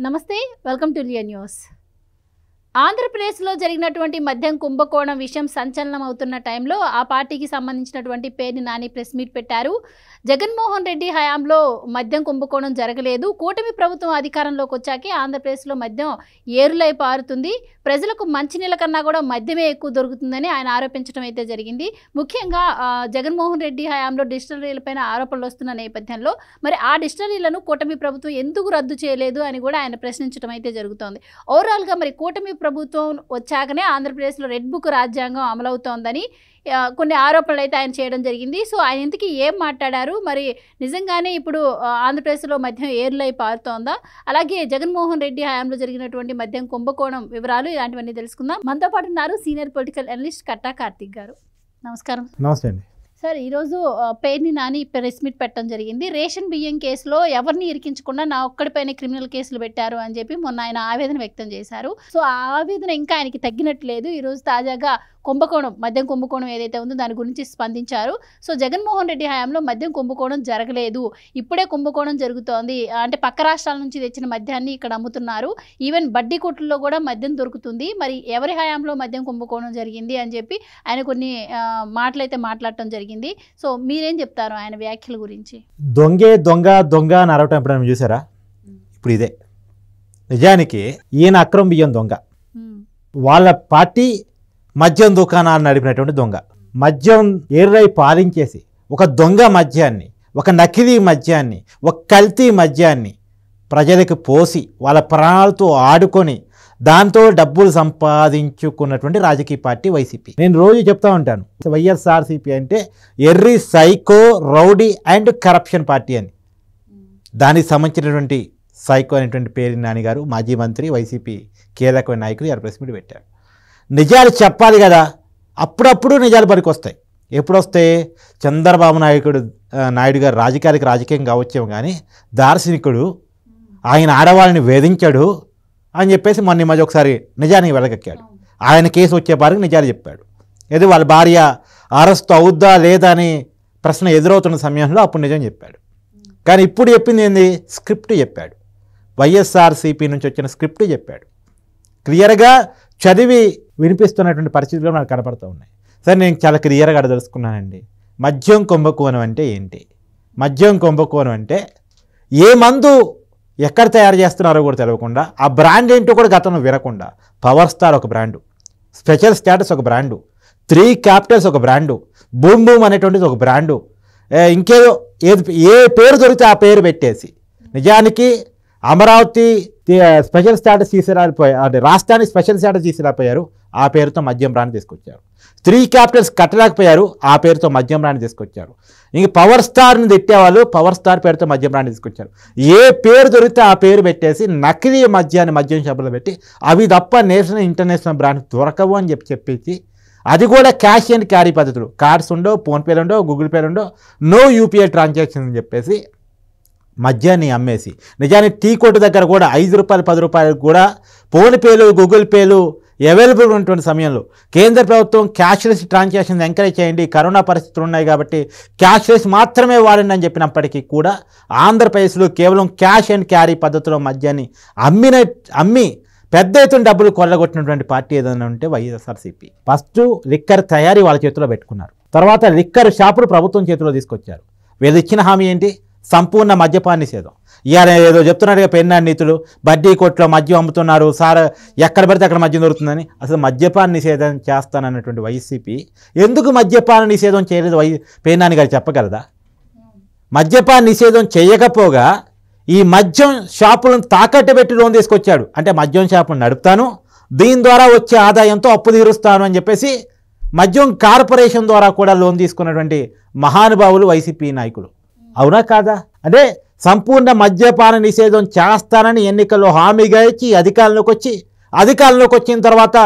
నమస్తే, welcome to Liya news. ఆంధ్రప్రదేశ్లో జరిగినటువంటి మద్యం కుంభకోణం విషయం సంచలనం అవుతున్న టైంలో ఆ పార్టీకి సంబంధించినటువంటి పేర్ని నాని ప్రెస్ మీట్ పెట్టారు. జగన్మోహన్ రెడ్డి హయాంలో మద్యం కుంభకోణం జరగలేదు, కూటమి ప్రభుత్వం అధికారంలోకి వచ్చాకే ఆంధ్రప్రదేశ్లో మద్యం ఏరులై పారుతుంది, ప్రజలకు మంచినీళ్ళ కన్నా కూడా మద్యమే ఎక్కువ దొరుకుతుందని ఆయన ఆరోపించడం అయితే జరిగింది. ముఖ్యంగా జగన్మోహన్ రెడ్డి హయాంలో డిస్టిలరీలపైన ఆరోపణలు వస్తున్న నేపథ్యంలో మరి ఆ డిస్టిలరీలను కూటమి ప్రభుత్వం ఎందుకు రద్దు చేయలేదు అని కూడా ఆయన ప్రశ్నించడం అయితే జరుగుతోంది. ఓవరాల్గా మరి కూటమి ప్రభుత్వం వచ్చాకనే ఆంధ్రప్రదేశ్లో రెడ్ బుక్ రాజ్యాంగం అమలవుతోందని కొన్ని ఆరోపణలు అయితే ఆయన చేయడం జరిగింది. సో ఆయన ఇంతకీ ఏం మాట్లాడారు, మరి నిజంగానే ఇప్పుడు ఆంధ్రప్రదేశ్లో మద్యం ఏర్లై పారుతోందా, అలాగే జగన్మోహన్ రెడ్డి హయాంలో జరిగినటువంటి మద్యం కుంభకోణం వివరాలు ఇలాంటివన్నీ తెలుసుకుందాం. మనతో పాటు ఉన్నారు సీనియర్ పొలిటికల్ అనలిస్ట్ కట్టా కార్తిక్ గారు. నమస్కారం. నమస్తే అండి సార్. ఈరోజు పేర్ని నాని ప్రెస్ మీట్ పెట్టడం జరిగింది. రేషన్ బియ్యం కేసులో ఎవరిని ఇరికించకుండా నా ఒక్కడిపైన క్రిమినల్ కేసులు పెట్టారు అని చెప్పి మొన్న ఆయన ఆవేదన వ్యక్తం చేశారు. సో ఆ ఆవేదన ఇంకా ఆయనకి తగ్గినట్లేదు. ఈరోజు తాజాగా మద్యం కుంభకోణం ఏదైతే ఉందో దాని గురించి స్పందించారు. సో జగన్మోహన్ రెడ్డి హయాంలో మద్యం కుంభకోణం జరగలేదు, ఇప్పుడే కుంభకోణం జరుగుతోంది, అంటే పక్క రాష్ట్రాల నుంచి తెచ్చిన మద్యాన్ని ఇక్కడ అమ్ముతున్నారు, ఈవెన్ బడ్డీ కొట్టుల్లో కూడా మద్యం దొరుకుతుంది, మరి ఎవరి హయాంలో మద్యం కుంభకోణం జరిగింది అని చెప్పి ఆయన కొన్ని మాటలైతే మాట్లాడటం జరిగింది. సో మీరేం చెప్తారు ఆయన వ్యాఖ్యల గురించి? దొంగ అని అరవటం ఎప్పుడైనా చూసారా? ఇప్పుడు ఇదే నిజానికి ఈయన అక్రమ బియ్యం దొంగ, వాళ్ళ పార్టీ మద్యం దుకాణాలు నడిపినటువంటి దొంగ, మద్యం ఏర్రై పాలించేసి ఒక దొంగ మద్యాన్ని, ఒక నకిలీ మద్యాన్ని, ఒక కల్తీ మద్యాన్ని ప్రజలకు పోసి వాళ్ళ ప్రాణాలతో ఆడుకొని దాంతో డబ్బులు సంపాదించుకున్నటువంటి రాజకీయ పార్టీ వైసీపీ. నేను రోజు చెప్తా ఉంటాను, వైఎస్ఆర్సీపీ అంటే ఎర్రి psycho rowdy and corruption party అని. దానికి సంబంధించినటువంటి సైకో అనేటువంటి పేరు నాని గారు, మాజీ మంత్రి, వైసీపీ కీలకమైన నాయకులు ఎవరు ప్రెస్ మీట్ పెట్టారు. నిజాలు చెప్పాలి కదా, అప్పుడప్పుడు నిజాలు పనికి వస్తాయి. ఎప్పుడు వస్తాయి? చంద్రబాబు నాయుడు గారు రాజకీయం కావచ్చేమో కానీ దార్శనికుడు, ఆయన ఆడవాళ్ళని వేధించాడు అని చెప్పేసి మొన్న మధ్య ఒకసారి నిజానికి వెలగక్కాడు. ఆయన కేసు వచ్చేపారికి నిజాలు చెప్పాడు. ఏదో వాళ్ళ భార్య అరెస్ట్ అవుద్దా లేదా అని ప్రశ్న ఎదురవుతున్న సమయంలో అప్పుడు నిజం చెప్పాడు. కానీ ఇప్పుడు చెప్పింది ఏంది? స్క్రిప్ట్ చెప్పాడు. వైఎస్ఆర్సీపీ నుంచి వచ్చిన స్క్రిప్ట్ చెప్పాడు. క్లియర్గా చదివి వినిపిస్తున్నటువంటి పరిస్థితులు నాకు కనపడుతూ ఉన్నాయి. సరే, నేను చాలా క్లియర్గా తెలుసుకున్నానండి. మద్యం కుంభకోణం అంటే ఏంటి? మద్యం కుంభకోణం అంటే ఏ మందు ఎక్కడ తయారు చేస్తున్నారో కూడా తెలియకుండా, ఆ బ్రాండ్ ఏంటో కూడా గతంలో వినకుండా, పవర్ స్టార్ ఒక బ్రాండు, స్పెషల్ స్టేటస్ ఒక బ్రాండు, 3 క్యాపిటల్స్ ఒక బ్రాండు, బూమ్ బూమ్ అనేటువంటిది ఒక బ్రాండు, ఇంకేదో ఏ పేరు దొరికితే ఆ పేరు పెట్టేసి నిజానికి అమరావతి స్పెషల్ స్టేటస్ తీసుకురాలిపోయారు, అంటే రాష్ట్రానికి స్పెషల్ స్టేటస్ తీసుకురాపోయారు, ఆ పేరుతో మద్యం బ్రాండ్ తీసుకొచ్చారు. 3 క్యాపిటల్స్ కట్టలేకపోయారు, ఆ పేరుతో మద్యం బ్రాండ్ తీసుకొచ్చారు. ఇంక పవర్ స్టార్ని తిట్టేవాళ్ళు పవర్ స్టార్ పేరుతో మద్యం బ్రాండ్ తీసుకొచ్చారు. ఏ పేరు దొరికితే ఆ పేరు పెట్టేసి నకిలీ మద్యం షాపులో పెట్టి అవి తప్ప నేషనల్ ఇంటర్నేషనల్ బ్రాండ్ దొరకవు అని చెప్పేసి, అది కూడా క్యాష్ అండ్ క్యారీ పద్ధతులు, కార్డ్స్ ఉండవు, ఫోన్పేలు ఉండవు, గూగుల్ పేలు ఉండవు, నో యూపీఐ ట్రాన్సాక్షన్ అని చెప్పేసి మద్యాన్ని అమ్మేసి, నిజానికి టీ కొట్టు దగ్గర కూడా 5 రూపాయలు 10 రూపాయలకు కూడా ఫోన్పేలు గూగుల్ పేలు అవైలబుల్ ఉన్నటువంటి సమయంలో కేంద్ర ప్రభుత్వం క్యాష్లెస్ ట్రాన్సాక్షన్ ఎంకరేజ్ చేయండి, కరోనా పరిస్థితులు ఉన్నాయి కాబట్టి క్యాష్లెస్ మాత్రమే వాడండి అని చెప్పినప్పటికీ కూడా ఆంధ్రప్రదేశ్లో కేవలం క్యాష్ అండ్ క్యారీ పద్ధతిలో మద్యాన్ని అమ్మి పెద్ద ఎత్తున డబ్బులు కొల్లగొట్టినటువంటి పార్టీ ఏదైనా ఉంటే వైఎస్ఆర్సీపీ. ఫస్ట్ లిక్కర్ తయారీ వాళ్ళ చేతిలో పెట్టుకున్నారు, తర్వాత లిక్కర్ షాపులు ప్రభుత్వం చేతిలో తీసుకొచ్చారు. వీళ్ళు ఇచ్చిన హామీ ఏంటి? సంపూర్ణ మద్యపాన నిషేధం. ఇవాళ ఏదో చెప్తున్నారుగా పెన్నా నీతులు, బడ్డీ కొట్లో మద్యం అమ్ముతున్నారు సార్, ఎక్కడ పడితే అక్కడ మద్యం దొరుకుతుందని. అసలు మద్యపాన నిషేధం చేస్తానన్నటువంటి వైసీపీ ఎందుకు మద్యపాన నిషేధం చేయలేదు? పేర్నాని గారు చెప్పగలదా? మద్యపాన నిషేధం చేయకపోగా ఈ మద్యం షాపులను తాకట్టు పెట్టి లోన్ తీసుకొచ్చాడు. అంటే మద్యం షాపును నడుపుతాను, దీని ద్వారా వచ్చే ఆదాయంతో అప్పు తీరుస్తాను అని చెప్పేసి మద్యం కార్పొరేషన్ ద్వారా కూడా లోన్ తీసుకున్నటువంటి మహానుభావులు వైసీపీ నాయకులు. అవునా కాదా? అంటే సంపూర్ణ మద్యపాన నిషేధం చేస్తానని ఎన్నికల్లో హామీగా ఇచ్చి అధికారంలోకి వచ్చిన తర్వాత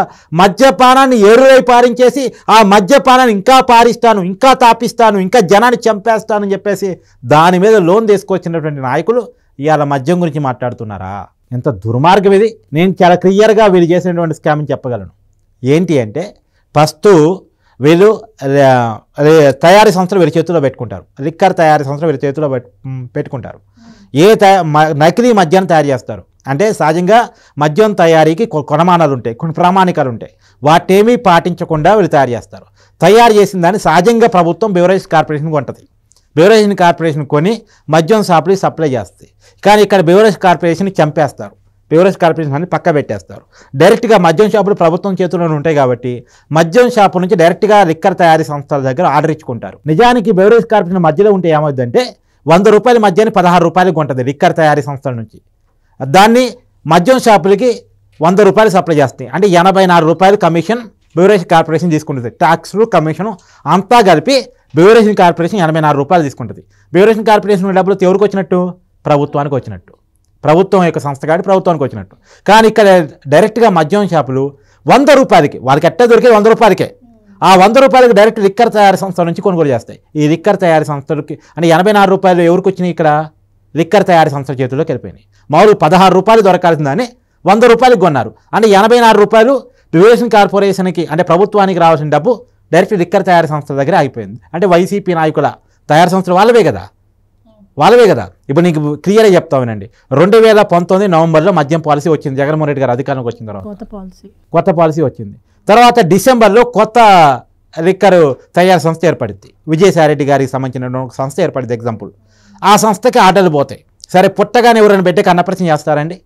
మద్యపానాన్ని ఏరువై పారించేసి ఆ మద్యపానాన్ని ఇంకా పారిస్తాను, ఇంకా తాపిస్తాను, ఇంకా జనాన్ని చంపేస్తానని చెప్పేసి దాని మీద లోన్ తీసుకొచ్చినటువంటి నాయకులు ఇవాళ మద్యం గురించి మాట్లాడుతున్నారా? ఎంత దుర్మార్గం ఇది! నేను చాలా క్లియర్గా వీళ్ళు చేసినటువంటి స్కామ్ చెప్పగలను. ఏంటి అంటే, ఫస్ట్ వీళ్ళు తయారీ సంస్థలు వీరి చేతిలో పెట్టుకుంటారు, లిక్కర్ తయారీ సంస్థలు వీరి చేతిలో పెట్టుకుంటారు. నకిలీ మద్యాన్ని తయారు చేస్తారు. అంటే సహజంగా మద్యం తయారీకి కొనమానాలు ఉంటాయి, కొన్ని ప్రామాణికాలు ఉంటాయి. వాటేమీ పాటించకుండా వీళ్ళు తయారు చేస్తారు. తయారు చేసిన దాన్ని సహజంగా ప్రభుత్వం బెవరేజ్ కార్పొరేషన్ కొంటది. బెవరేజ్ కార్పొరేషన్ కొని మద్యం షాపులకి సప్లై చేస్తాయి. కానీ ఇక్కడ బెవరేజ్ కార్పొరేషన్ చంపేస్తారు. బెవరేజ్ కార్పొరేషన్ అని పక్క పెట్టేస్తారు. డైరెక్ట్గా మద్యం షాపులు ప్రభుత్వం చేతుల్లోనే ఉంటాయి కాబట్టి మద్యం షాపు నుంచి డైరెక్ట్గా లిక్కర్ తయారీ సంస్థల దగ్గర ఆర్డర్ ఇచ్చుకుంటారు. నిజానికి బెవరేజ్ కార్పొరేషన్ మధ్యలో ఉంటే ఏమవుతుందంటే 100 రూపాయల మద్యాన్ని 16 రూపాయలకు కొంటుంది లిక్కర్ తయారీ సంస్థల నుంచి. దాన్ని మద్యం షాపులకి 100 రూపాయలు సప్లై చేస్తాయి. అంటే 84 రూపాయలు కమిషన్ బెవరేజ్ కార్పొరేషన్ తీసుకుంటుంది. ట్యాక్స్లు కమిషను అంతా కలిపి బెవరేజ్ కార్పొరేషన్ 84 రూపాయలు తీసుకుంటుంది. బెవరేజ్ కార్పొరేషన్ డబ్బులు ఎవరికి వచ్చినట్టు? ప్రభుత్వానికి వచ్చినట్టు. ప్రభుత్వం యొక్క సంస్థ కాబట్టి ప్రభుత్వానికి వచ్చినట్టు. కానీ ఇక్కడ డైరెక్ట్గా మద్యం షాపులు 100 రూపాయలకి, వాళ్ళకి ఎట్లా దొరికేది 100 రూపాయలకే, ఆ 100 రూపాయలకి డైరెక్ట్ లిక్కర్ తయారీ సంస్థల నుంచి కొనుగోలు చేస్తాయి. ఈ లిక్కర్ తయారీ సంస్థలకి అంటే 84 రూపాయలు ఎవరికి వచ్చినాయి? ఇక్కడ లిక్కర్ తయారీ సంస్థల చేతుల్లోకి వెళ్ళిపోయినాయి. మామూలు 16 రూపాయలు దొరకాల్సిందని 100 రూపాయలకు కొన్నారు. అంటే 84 రూపాయలు బెవరేజ్ కార్పొరేషన్కి అంటే ప్రభుత్వానికి రావాల్సిన డబ్బు డైరెక్ట్ లిక్కర్ తయారీ సంస్థల దగ్గర ఆగిపోయింది. అంటే వైసీపీ నాయకుల తయారీ సంస్థలు వాళ్ళవే కదా. ఇప్పుడు నీకు క్లియర్గా చెప్తామేనండి. 2019 నవంబర్లో మద్యం పాలసీ వచ్చింది. జగన్మోహన్ రెడ్డి గారు అధికారంలోకి వచ్చిన తర్వాత కొత్త పాలసీ వచ్చింది. తర్వాత డిసెంబర్లో కొత్త లిక్కర్ తయారీ సంస్థ ఏర్పడింది. విజయసాయిరెడ్డి గారికి సంబంధించిన సంస్థ ఏర్పడింది. ఎగ్జాంపుల్, ఆ సంస్థకి ఆర్డర్లు పోతాయి. సరే, పుట్టగానే ఎవరైనా పెట్టి కన్నప్రశ్న చేస్తారండి.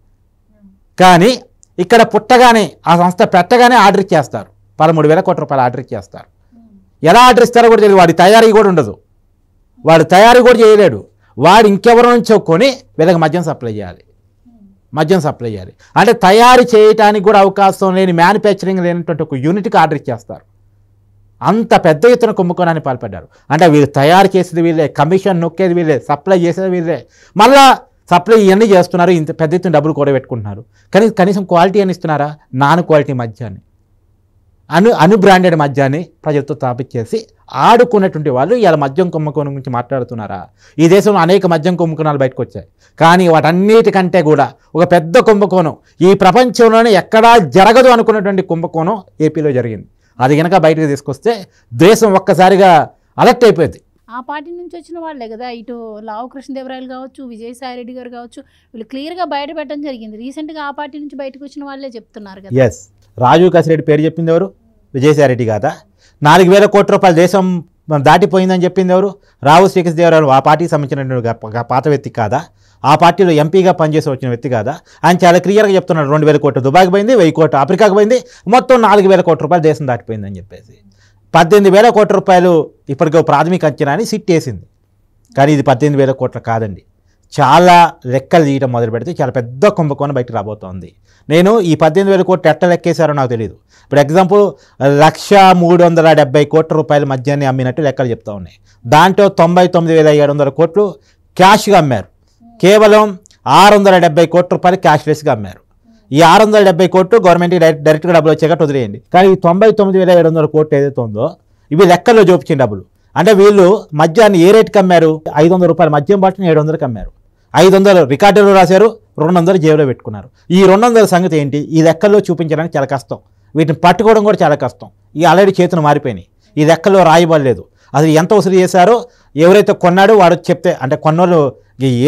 కానీ ఇక్కడ పుట్టగానే ఆ సంస్థ పెట్టగానే ఆర్డర్ ఇచ్చేస్తారు. 13,000 కోట్ల రూపాయలు ఆర్డర్ ఇచ్చేస్తారు. ఎలా ఆర్డర్ ఇస్తారో కూడా తెలియదు. వాడి తయారీ కూడా ఉండదు, వాడు తయారీ కూడా చేయలేడు. వాడు ఇంకెవరి నుంచో కొని వీళ్ళకి మద్యం సప్లై చేయాలి. అంటే తయారు చేయడానికి కూడా అవకాశం లేని, మ్యానుఫ్యాక్చరింగ్ లేనటువంటి ఒక యూనిట్కి ఆర్డర్ ఇచ్చేస్తారు. అంత పెద్ద ఎత్తున కుంభకోణాన్ని పాల్పడ్డారు. అంటే వీళ్ళు తయారు చేసేది వీళ్ళే, కమిషన్ నొక్కేది వీళ్ళే, సప్లై చేసేది వీళ్ళే, మళ్ళా సప్లై ఇవన్నీ చేస్తున్నారు. ఇంత పెద్ద ఎత్తున డబ్బులు కూడా పెట్టుకుంటున్నారు. కానీ కనీసం క్వాలిటీ అని ఇస్తున్నారా? నాన్ క్వాలిటీ మద్యాన్ని, అన్బ్రాండెడ్ మద్యాన్ని ప్రజలతో తాపిచ్చేసి ఆడుకున్నటువంటి వాళ్ళు ఇలా మద్యం కుంభకోణం గురించి మాట్లాడుతున్నారా? ఈ దేశంలో అనేక మద్యం కుంభకోణాలు బయటకు వచ్చాయి. కానీ వాటన్నిటికంటే కూడా ఒక పెద్ద కుంభకోణం, ఈ ప్రపంచంలోనే ఎక్కడా జరగదు అనుకున్నటువంటి కుంభకోణం ఏపీలో జరిగింది. అది కనుక బయటకు తీసుకొస్తే దేశం ఒక్కసారిగా అలర్ట్ అయిపోయింది. ఆ పార్టీ నుంచి వచ్చిన వాళ్ళే కదా, ఇటు లావు కృష్ణదేవరాయలు కావచ్చు, విజయసాయిరెడ్డి గారు కావచ్చు, వీళ్ళు క్లియర్గా బయట పెట్టడం జరిగింది. రీసెంట్గా ఆ పార్టీ నుంచి బయటకు వచ్చిన వాళ్ళే చెప్తున్నారు కదా. ఎస్, రాజీవ్ కసిరెడ్డి పేరు చెప్పింది ఎవరు? విజయసాయిరెడ్డి కాదా? 4,000 కోట్ల రూపాయలు దేశం దాటిపోయిందని చెప్పింది ఎవరు? రావు శ్రీకృష్ణదేవరాయలు. ఆ పార్టీకి సంబంధించిన పాత వ్యక్తి కాదా? ఆ పార్టీలో ఎంపీగా పనిచేసి వచ్చిన వ్యక్తి కాదా? ఆయన చాలా క్లియర్గా చెప్తున్నాడు. 2,000 కోట్లు దుబాయ్కి పోయింది, 1,000 కోట్లు ఆఫ్రికాకి పోయింది, మొత్తం 4,000 కోట్ల రూపాయలు దేశం దాటిపోయిందని చెప్పేసి 18,000 కోట్ల రూపాయలు ఇప్పటికే ప్రాథమిక అంచనా అని సిట్ వేసింది. కానీ ఇది 18,000 కోట్లు కాదండి. చాలా లెక్కలు తీయడం మొదలు పెడితే చాలా పెద్ద కుంభకోణం బయటకు రాబోతోంది. నేను ఈ 18,000 కోట్లు ఎట్లా లెక్కేశారో నాకు తెలియదు. ఇప్పుడు ఎగ్జాంపుల్ 1,370 కోట్ల రూపాయల మద్యాన్ని అమ్మినట్టు లెక్కలు చెప్తా ఉన్నాయి. దాంట్లో 99,700 కోట్లు క్యాష్గా అమ్మారు. కేవలం 670 కోట్ల రూపాయలు క్యాష్లెస్గా అమ్మారు. ఈ 670 కోట్లు గవర్నమెంట్కి డైరెక్ట్గా డబ్బులు వచ్చేటట్టు వదిలేయండి. కానీ ఈ 99,700 కోట్లు ఏదైతే ఉందో ఇవి లెక్కల్లో చూపించిన డబ్బులు. అంటే వీళ్ళు మద్యాన్ని ఏ రేటుకి అమ్మారు? 500 రూపాయల మద్యం బాటిల్ని 700కి అమ్మారు. 500 రికార్డులో రాశారు, 200 జేబులో పెట్టుకున్నారు. ఈ 200 సంగతి ఏంటి? ఈ లెక్కల్లో చూపించడానికి చాలా కష్టం, వీటిని పట్టుకోవడం కూడా చాలా కష్టం. ఈ ఆల్రెడీ చేతులు మారిపోయినాయి, ఈ లెక్కల్లో రాయబడలేదు. అసలు ఎంత వసూలు చేశారో ఎవరైతే కొన్నాడో వాడు చెప్తే, అంటే కొన్నోళ్ళు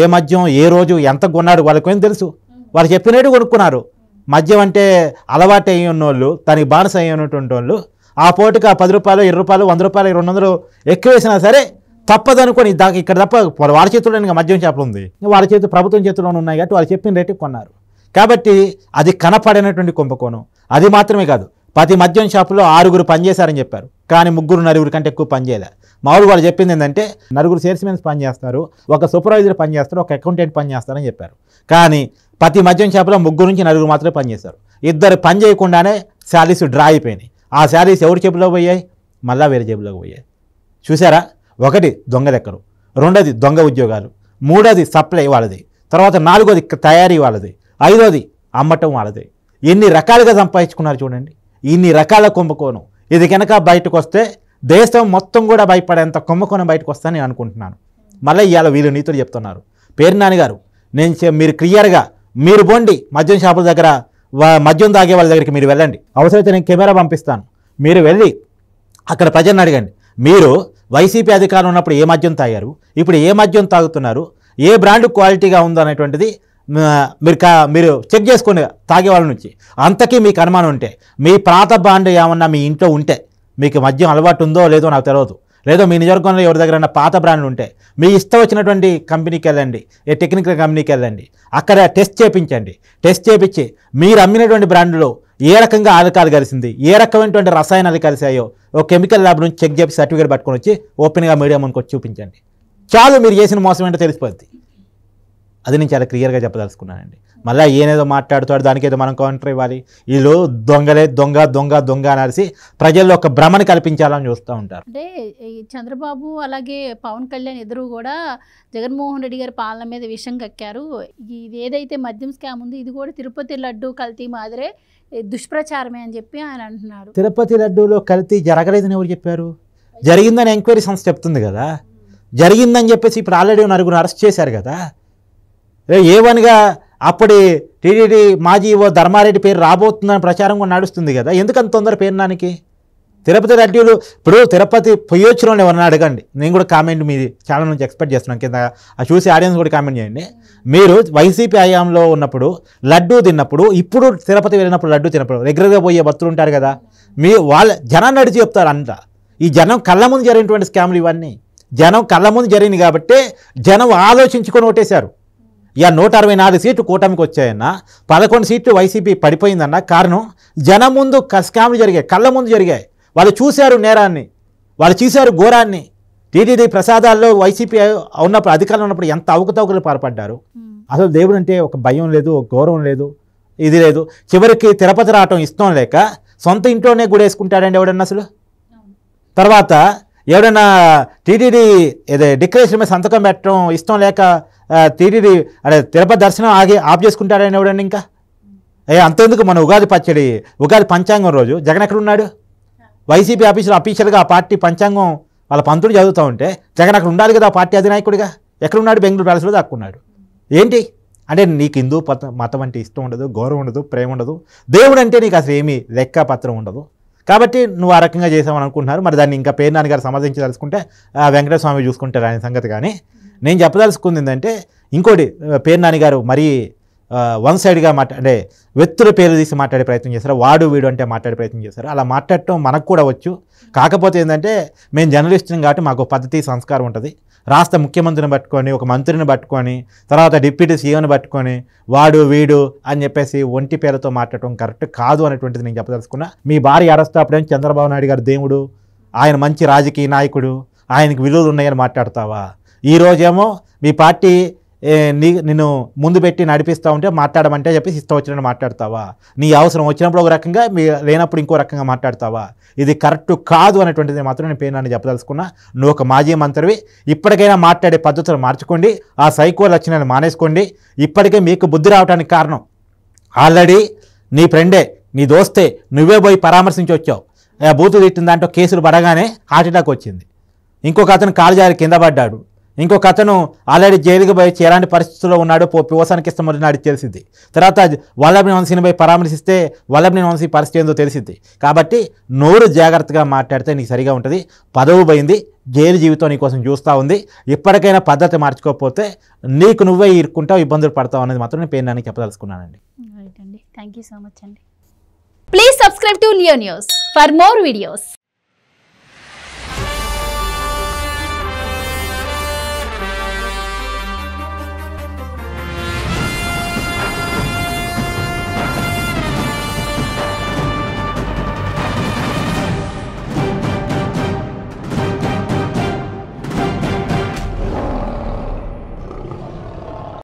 ఏ మద్యం ఏ రోజు ఎంత కొన్నాడు వాళ్ళకి ఏం తెలుసు, వాళ్ళు చెప్పినట్టు కొనుక్కున్నారు. మద్యం అంటే అలవాటు అయ్యి ఉన్నోళ్ళు, దానికి బానిస అయ్యి ఉన్నటువంటి వాళ్ళు ఆ పూటకి 10 రూపాయలు 20 రూపాయలు 100 రూపాయలు 200 ఎక్కువ వేసినా సరే తప్పదనుకొని దాకా ఇక్కడ తప్ప వాళ్ళ చేతుల్లో ఇంకా మద్యం చేపలు ఉంది, వాళ్ళ చేతులు ప్రభుత్వం చేతుల్లోనే ఉన్నాయి కాబట్టి వాళ్ళు చెప్పిన రేటుకి కొన్నారు. కాబట్టి అది కనపడినటువంటి కుంభకోణం. అది మాత్రమే కాదు, ప్రతి మద్యం షాపులో 6 పనిచేశారని చెప్పారు, కానీ 3-4 కంటే ఎక్కువ పనిచేయలే. మామూలు వాళ్ళు చెప్పింది ఏంటంటే 4 సేల్స్మెన్స్ పనిచేస్తారు, ఒక సూపర్వైజర్ పనిచేస్తారు, ఒక అకౌంటెంట్ పనిచేస్తారని చెప్పారు. కానీ ప్రతి మద్యం షాపులో 3-4 మాత్రమే పనిచేస్తారు. 2 పని చేయకుండానే శాలరీస్ డ్రా అయిపోయినాయి. ఆ శాలరీస్ ఎవరి జేబులో పోయాయి? మళ్ళా వేరే జేబులోకి పోయాయి. చూసారా? 1 దొంగ లెక్కలు, 2 దొంగ ఉద్యోగాలు, 3 సప్లై వాళ్ళది, తర్వాత 4 తయారీ వాళ్ళది, 5 అమ్మటం వాళ్ళది. ఎన్ని రకాలుగా సంపాదించుకున్నారు చూడండి. ఇన్ని రకాల కుంభకోణం. ఇది కనుక బయటకు వస్తే దేశం మొత్తం కూడా భయపడేంత కుంభకోణం బయటకు వస్తుందని నేను అనుకుంటున్నాను. మళ్ళీ ఇవాళ వీళ్ళు నీతులు చెప్తున్నారు. పేరు నాని గారు, మీరు క్లియర్గా మీరు పోండి మద్యం షాపుల దగ్గర, మద్యం తాగే వాళ్ళ దగ్గరికి మీరు వెళ్ళండి. అవసరమైతే నేను కెమెరా పంపిస్తాను, మీరు వెళ్ళి అక్కడ ప్రజలను అడగండి. మీరు వైసీపీ అధికారం ఉన్నప్పుడు ఏ మద్యం తాగారు, ఇప్పుడు ఏ మద్యం తాగుతున్నారు, ఏ బ్రాండ్ క్వాలిటీగా ఉందో అనేటువంటిది మీరు చెక్ చేసుకోండి తాగే వాళ్ళ నుంచి. అంతకీ మీకు అనుమానం ఉంటే, మీ ప్రాత బాండ్ ఏమన్నా మీ ఇంట్లో ఉంటే, మీకు మద్యం అలవాటు ఉందో లేదో నాకు తెలియదు, లేదో మీ నియోజకవర్గంలో ఎవరి దగ్గర పాత బ్రాండ్లు ఉంటే మీ ఇష్టం వచ్చినటువంటి కంపెనీకి వెళ్ళండి, ఏ టెక్నికల్ కంపెనీకి వెళ్ళండి, అక్కడ టెస్ట్ చేయించండి. టెస్ట్ చేయించి మీరు అమ్మినటువంటి బ్రాండ్లో ఏ రకంగా ఆల్కహాల్ కలిసింది, ఏ రకమైనటువంటి రసాయనాలు కలిసాయో ఒక కెమికల్ ల్యాబ్ నుంచి చెక్ చేసి సర్టిఫికేట్ పట్టుకొని వచ్చి ఓపెన్గా మీడియా ముందుకు వచ్చి చూపించండి. చాలు, మీరు చేసిన మోసం ఏంటో తెలిసిపోద్ది. అది నేను చాలా క్లియర్గా చెప్పదలుచుకున్నానండి. మళ్ళీ ఏనేదో మాట్లాడుతాడు, దానికి ఏదో మనం కౌంటర్ ఇవ్వాలి. వీళ్ళు దొంగలే, దొంగ దొంగ దొంగ అనేసి ప్రజల్లో ఒక భ్రమని కల్పించాలని చూస్తూ ఉంటారు. అంటే ఈ చంద్రబాబు అలాగే పవన్ కళ్యాణ్ ఎదురు కూడా జగన్మోహన్ రెడ్డి గారి పాలన మీద విషం కక్కారు. ఇది ఏదైతే మద్యం స్కామ్ ఉంది, ఇది కూడా తిరుపతి లడ్డు కల్తీ మాదిరే దుష్ప్రచారమే అని చెప్పి ఆయన అంటున్నారు. తిరుపతి లడ్డూలో కల్తీ జరగలేదని ఎవరు చెప్పారు? జరిగిందని ఎంక్వైరీ సంస్థ చెప్తుంది కదా. జరిగిందని చెప్పేసి ఇప్పుడు ఆల్రెడీ నలుగురు అరెస్ట్ చేశారు కదా. ఏవన్గా అప్పటి టీడీడీ మాజీ ఓ ధర్మారెడ్డి పేరు రాబోతుందని ప్రచారం కూడా నడుస్తుంది కదా. ఎందుకంత తొందర పేరునానికి? తిరుపతి లడ్డూలు ఇప్పుడు తిరుపతి పొయ్యొచ్చిన వాళ్ళు ఎవరన్నా అడగండి. నేను కూడా కామెంట్ మీ ఛానల్ నుంచి ఎక్స్పెక్ట్ చేస్తున్నాను, కింద చూసి ఆడియన్స్ కూడా కామెంట్ చేయండి. మీరు వైసీపీ హయాంలో ఉన్నప్పుడు లడ్డూ తిన్నప్పుడు, ఇప్పుడు తిరుపతి వెళ్ళినప్పుడు లడ్డూ తిన్నప్పుడు రెగ్యులర్గా పోయే భక్తులు ఉంటారు కదా, మీ వాళ్ళ జనాన్ని నడిచి చెప్తారు అంట. ఈ జనం కళ్ళ ముందు జరిగినటువంటి స్కామ్లు ఇవన్నీ జనం కళ్ళ ముందు జరిగింది కాబట్టి జనం ఆలోచించుకొని ఓటేశారు. ఇక 164 సీట్లు కూటమికి వచ్చాయన్న, 11 సీట్లు వైసీపీ పడిపోయిందన్న. కారణం జనం ముందు స్కామ్లు జరిగాయి, కళ్ళ ముందు జరిగాయి. వాళ్ళు చూశారు నేరాన్ని, వాళ్ళు చూశారు ఘోరాన్ని. టీటీడీ ప్రసాదాల్లో వైసీపీ ఉన్నప్పుడు అధికారంలో ఉన్నప్పుడు ఎంత అవకతవకలు పాల్పడ్డారు. అసలు దేవుడు అంటే ఒక భయం లేదు, ఒక గౌరవం లేదు, ఇది లేదు. చివరికి తిరుపతి రావటం ఇష్టం లేక సొంత ఇంట్లోనే గుడేసుకుంటాడండి ఎవడన్నా అసలు. తర్వాత ఎవడన్నా టీటీడీ డిక్లరేషన్ మీద సంతకం పెట్టడం ఇష్టం లేక టీటీడీ అదే తిరుపతి దర్శనం ఆఫ్ చేసుకుంటాడని ఎవడండి. ఇంకా అంతెందుకు, మన ఉగాది పచ్చడి, ఉగాది పంచాంగం రోజు జగన్ ఎక్కడ ఉన్నాడు? వైసీపీ అఫీషియల్గా ఆ పార్టీ పంచాంగం వాళ్ళ పంతుడు చదువుతూ ఉంటే జగన్ అక్కడ ఉండాలి కదా, ఆ పార్టీ అధినాయకుడిగా. ఎక్కడున్నాడు? బెంగళూరు ప్యాలెస్లో దాక్కున్నాడు. ఏంటి అంటే నీకు హిందూ మతం అంటే ఇష్టం ఉండదు, గౌరవం ఉండదు, ప్రేమ ఉండదు, దేవుడు అంటే నీకు అసలు ఏమీ లెక్కపత్రం ఉండదు. కాబట్టి నువ్వు ఆ రకంగా చేసామని అనుకుంటున్నారు. మరి దాన్ని ఇంకా పేరు నాన్నగారు సమర్థించదలుచుకుంటే వెంకటేశ్వర స్వామి చూసుకుంటారు ఆయన సంగతి. కానీ నేను చెప్పదలుచుకుంది ఏంటంటే, ఇంకోటి పేరు నాన్నగారు మరీ వన్ సైడ్గా అంటే వ్యక్తుల పేరు తీసి మాట్లాడే ప్రయత్నం చేశారు, వాడు వీడు అంటే మాట్లాడే ప్రయత్నం చేశారు. అలా మాట్లాడటం మనకు కూడా వచ్చు. కాకపోతే ఏంటంటే మేము జర్నలిస్టుని కాబట్టి మాకు పద్ధతి సంస్కారం ఉంటుంది. రాష్ట్ర ముఖ్యమంత్రిని పట్టుకొని, ఒక మంత్రిని పట్టుకొని, తర్వాత డిప్యూటీ సీఎంని పట్టుకొని వాడు వీడు అని చెప్పేసి ఒంటి పేరుతో మాట్లాడటం కరెక్ట్ కాదు అనేటువంటిది నేను చెప్పదలుచుకున్నా. మీ భార్య అరెస్టప్పుడేం చంద్రబాబు నాయుడు గారు దేవుడు, ఆయన మంచి రాజకీయ నాయకుడు, ఆయనకి విలువలు ఉన్నాయని మాట్లాడతావా? ఈరోజేమో మీ పార్టీ నిన్ను ముందు పెట్టి నడిపిస్తూ ఉంటే మాట్లాడమంటే చెప్పేసి ఇష్టం వచ్చినట్టు మాట్లాడతావా? నీ అవసరం వచ్చినప్పుడు ఒక రకంగా, మీ లేనప్పుడు ఇంకో రకంగా మాట్లాడతావా? ఇది కరెక్ట్ కాదు అనేటువంటిది మాత్రం నేను పేరుని చెప్పదలుచుకున్నా. నువ్వు ఒక మాజీ మంత్రివి, ఇప్పటికైనా మాట్లాడే పద్ధతులు మార్చుకోండి, ఆ సైకో లక్షణాలు మానేసుకోండి. ఇప్పటికే మీకు బుద్ధి రావడానికి కారణం ఆల్రెడీ నీ ఫ్రెండే, నీ దోస్తే నువ్వే పోయి పరామర్శించి వచ్చావు. బూతులు తిట్టిన దాంట్లో కేసులు పడగానే హార్ట్అటాక్ వచ్చింది. ఇంకొక అతను కాలు జారి కింద పడ్డాడు. ఇంకొక అతను ఆల్రెడీ జైలుకి పోయి ఎలాంటి పరిస్థితుల్లో ఉన్నాడో పోసానికి ఇష్టమని నాడికి తెలిసింది. తర్వాత వల్లభనేని వంశీని పోయి పరామర్శిస్తే వల్లభనేని వంశీ పరిస్థితి ఏందో తెలిసింది. కాబట్టి నోరు జాగ్రత్తగా మాట్లాడితే నీకు సరిగా ఉంటుంది. పదవి పోయింది, జైలు జీవితం నీకోసం చూస్తూ ఉంది. ఇప్పటికైనా పద్ధతి మార్చుకోకపోతే నీకు నువ్వే ఇరుక్కుంటావు, ఇబ్బందులు పడతావు అనేది మాత్రం నేను పేరు నానికి చెప్పదలుచుకున్నానండి. థ్యాంక్ యూ సో మచ్ అండి. Please subscribe to Leo news for more videos.